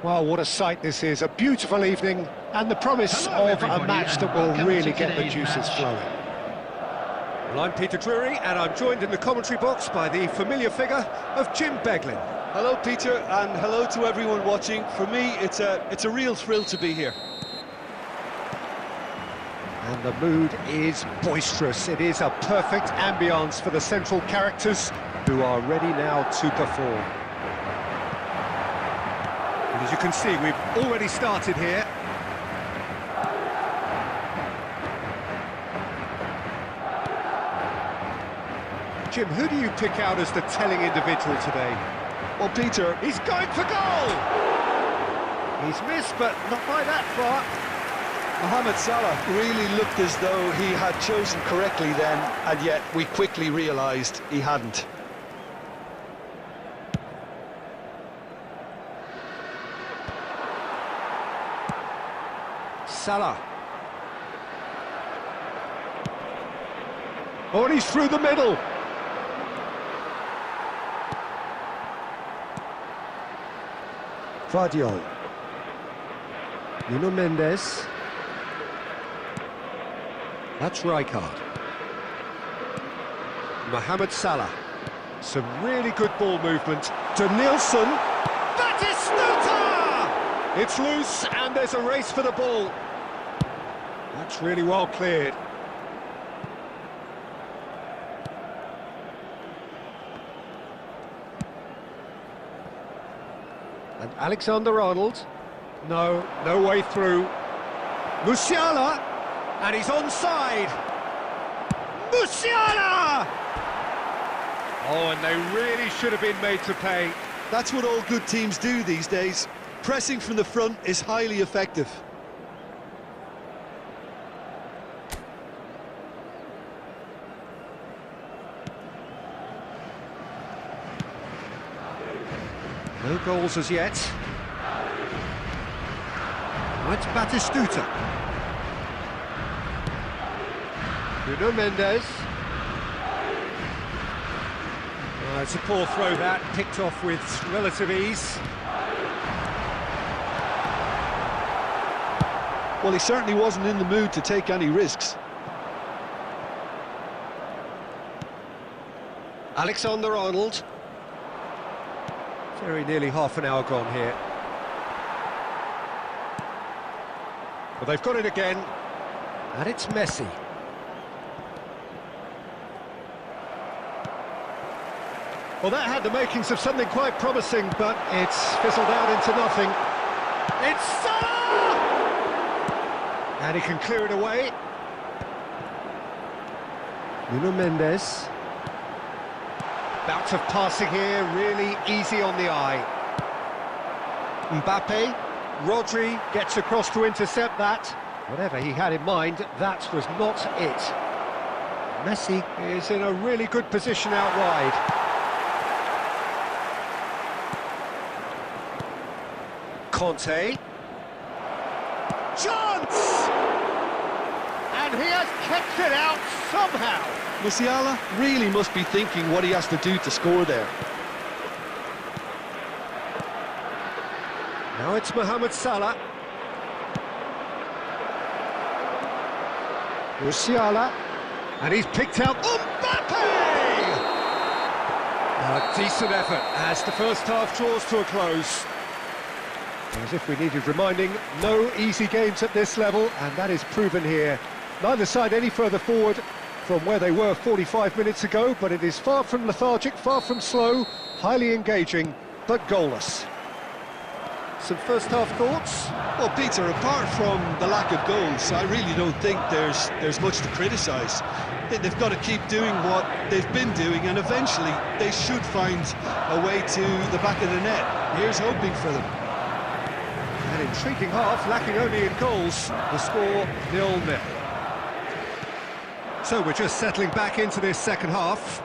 Well, what a sight this is, a beautiful evening, and the promise of a match that will really get the juices flowing. Well, I'm Peter Drury, and I'm joined in the commentary box by the familiar figure of Jim Beglin. Hello, Peter, and hello to everyone watching. For me, it's a real thrill to be here. And the mood is boisterous. It is a perfect ambience for the central characters, who are ready now to perform. And as you can see, we've already started here. Jim, who do you pick out as the telling individual today? Well, Peter, He's going for goal! He's missed, but not by that far. Mohamed Salah really looked as though he had chosen correctly then, and yet we quickly realised he hadn't. Salah. Oh, and he's through the middle. Vardiol. Nuno Mendes. That's Rijkaard. Mohamed Salah. Some really good ball movement. To Nielsen. Batistuta! It's loose, and there's a race for the ball. That's really well cleared. And Alexander-Arnold. No way through. Musiala! And he's onside! Musiala! Oh, and they really should have been made to pay. That's what all good teams do these days. Pressing from the front is highly effective. No goals as yet. Now it's Batistuta. Nuno Mendes. It's a poor throw that, picked off with relative ease. Well, he certainly wasn't in the mood to take any risks. Alexander-Arnold. Very nearly half an hour gone here. Well, they've got it again. And it's Messi. Well, that had the makings of something quite promising, but it's fizzled out into nothing. It's Salah! And he can clear it away. Nuno Mendes. Bout of passing here, really easy on the eye. Mbappe. Rodri gets across to intercept that. Whatever he had in mind, that was not it. Messi is in a really good position out wide. Conte. Chance! And he has kept it out somehow. Musiala really must be thinking what he has to do to score there. Now it's Mohamed Salah. Musiala. And he's picked out Mbappe! A decent effort as the first half draws to a close. As if we needed reminding, no easy games at this level, and that is proven here. Neither side any further forward from where they were 45 minutes ago, but it is far from lethargic, far from slow, highly engaging, but goalless. Some first-half thoughts? Well, Peter, apart from the lack of goals, I really don't think there's much to criticise. They've got to keep doing what they've been doing, and eventually they should find a way to the back of the net. Here's hoping for them. An intriguing half, lacking only in goals. The score 0-0. So we're just settling back into this second half.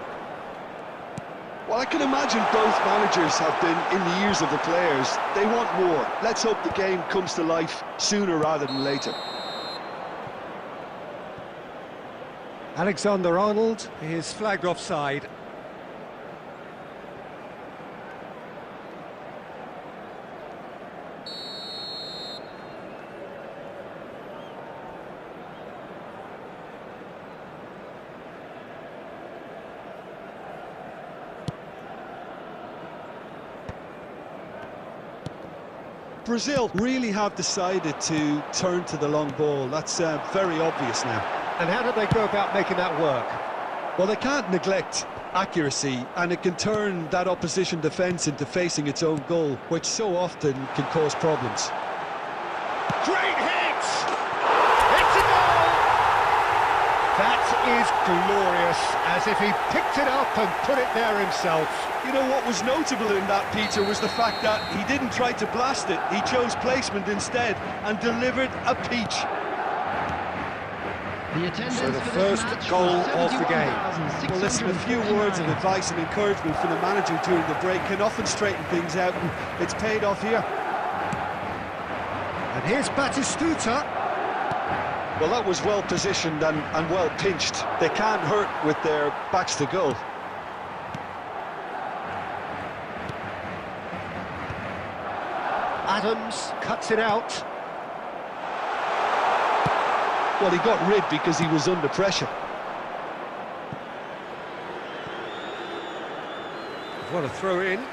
Well, I can imagine both managers have been in the ears of the players. They want more. Let's hope the game comes to life sooner rather than later. Alexander-Arnold is flagged offside. Brazil really have decided to turn to the long ball. That's very obvious now. And how do they go about making that work? Well, they can't neglect accuracy, and it can turn that opposition defence into facing its own goal, which so often can cause problems. Great hit! It's a goal! That is glorious, as if he picked it up and put it there himself. You know, what was notable in that, Peter, was the fact that he didn't try to blast it. He chose placement instead and delivered a peach. So the first goal of the game. Well, listen, a few words of advice and encouragement from the manager during the break can often straighten things out, and it's paid off here. And here's Batistuta. Well, that was well positioned and well pinched. They can't hurt with their backs to goal. Adams cuts it out. Well, he got rid because he was under pressure. What a throw in.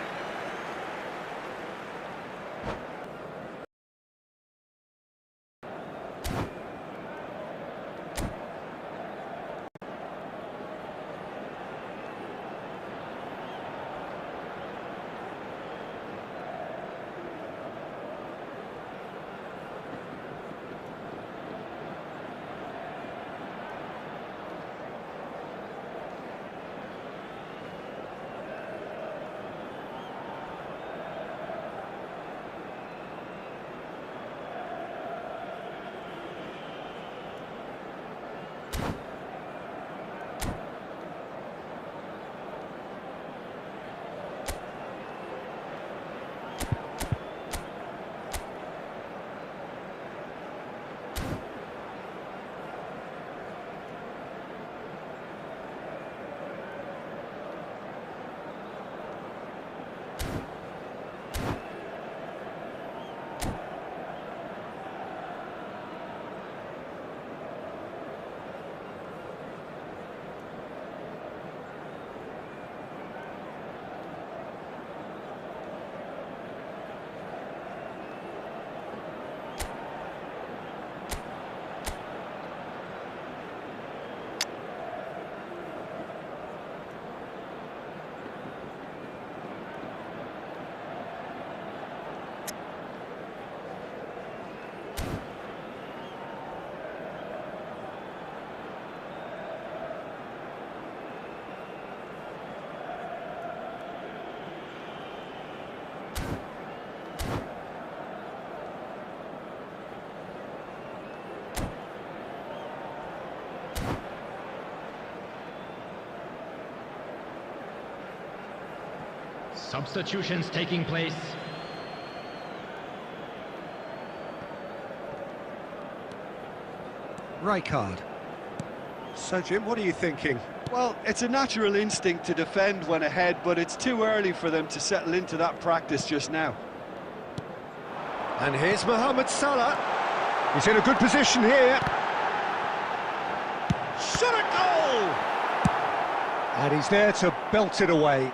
Substitutions taking place. Rijkaard. So, Jim, what are you thinking? Well, it's a natural instinct to defend when ahead, but it's too early for them to settle into that practice just now. And here's Mohamed Salah. He's in a good position here. Shot a goal! And he's there to belt it away.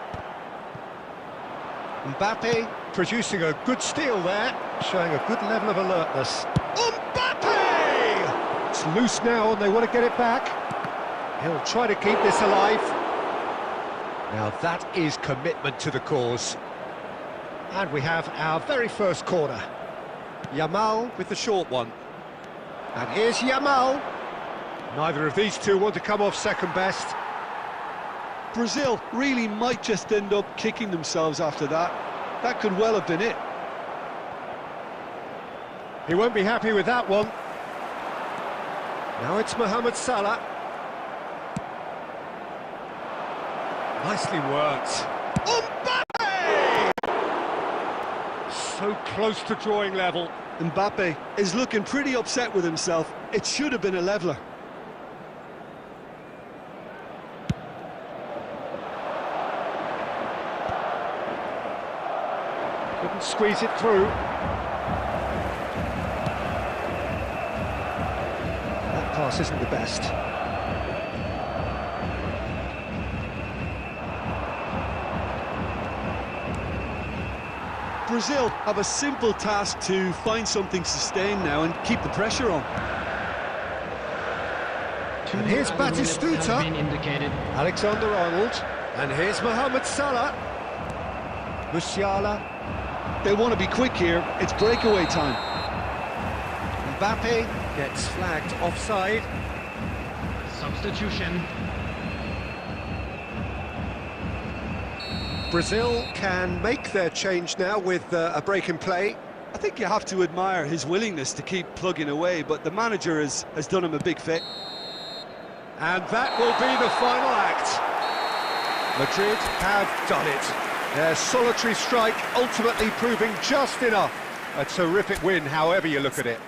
Mbappe producing a good steal there, showing a good level of alertness. Mbappe! It's loose now and they want to get it back. He'll try to keep this alive. Now that is commitment to the cause. And we have our very first corner. Yamal with the short one. And here's Yamal. Neither of these two want to come off second best. Brazil really might just end up kicking themselves after that. That could well have been it. He won't be happy with that one. Now it's Mohamed Salah. Nicely worked. Mbappe! So close to drawing level. Mbappe is looking pretty upset with himself. It should have been a leveller. Couldn't squeeze it through. That pass isn't the best. Brazil have a simple task to find something sustained now and keep the pressure on. And here's Batistuta, Alexander-Arnold, and here's Mohamed Salah, Musiala. They want to be quick here, it's breakaway time. Mbappe gets flagged offside. Substitution. Brazil can make their change now with a break in play. I think you have to admire his willingness to keep plugging away, but the manager has done him a big favour. And that will be the final act. Madrid have done it. Their solitary strike ultimately proving just enough. A terrific win, however you look at it.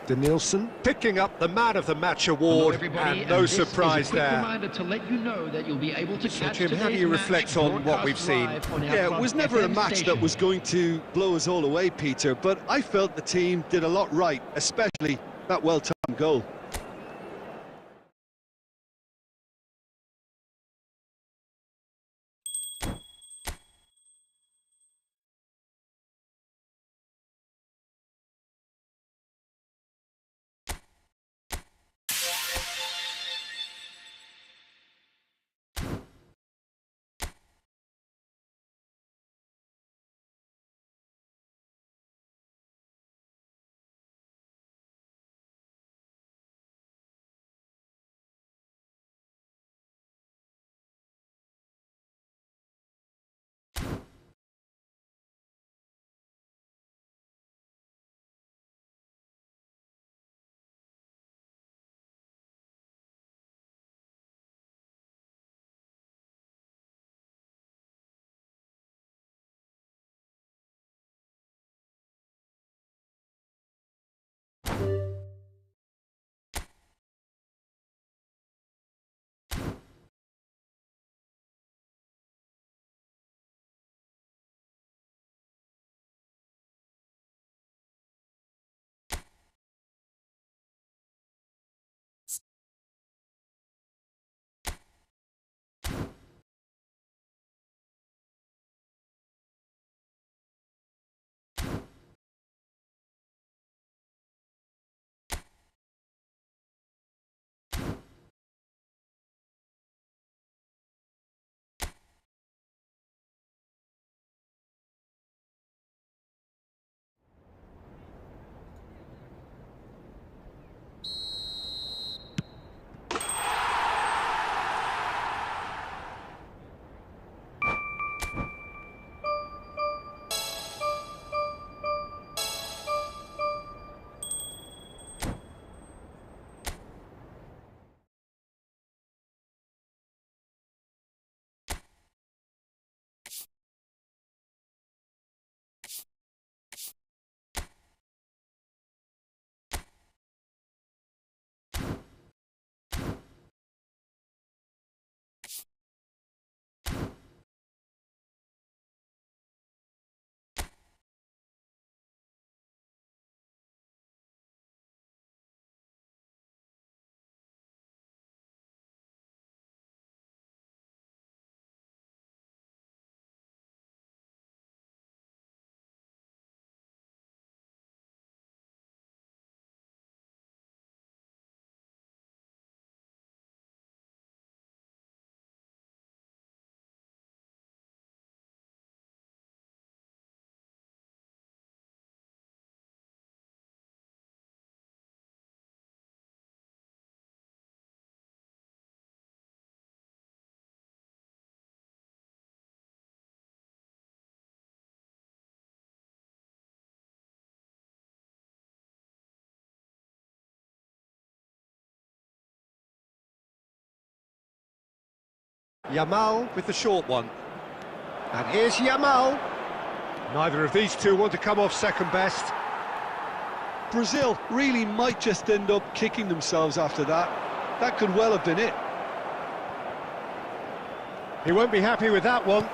Denilson picking up the Man of the Match award, and no surprise there. To let you know that you'll be able to catch Jim, how do you reflect on what we've seen? Yeah, it was never a match that was going to blow us all away, Peter, but I felt the team did a lot right, especially that well-timed goal. Yamal with the short one. And here's Yamal. Neither of these two want to come off second best. Brazil really might just end up kicking themselves after that. That could well have been it. He won't be happy with that one.